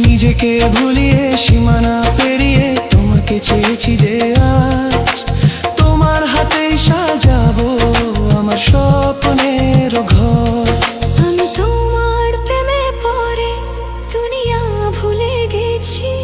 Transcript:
নিজেকে ভুলিয়ে সীমানা পেরিয়ে তোমাকে চেয়েছি যে আজ তোমার হাতেই সাজাবো আমার স্বপ্নের ঘর। আমি তোমার প্রেমে পড়ে দুনিয়া ভুলে গেছি।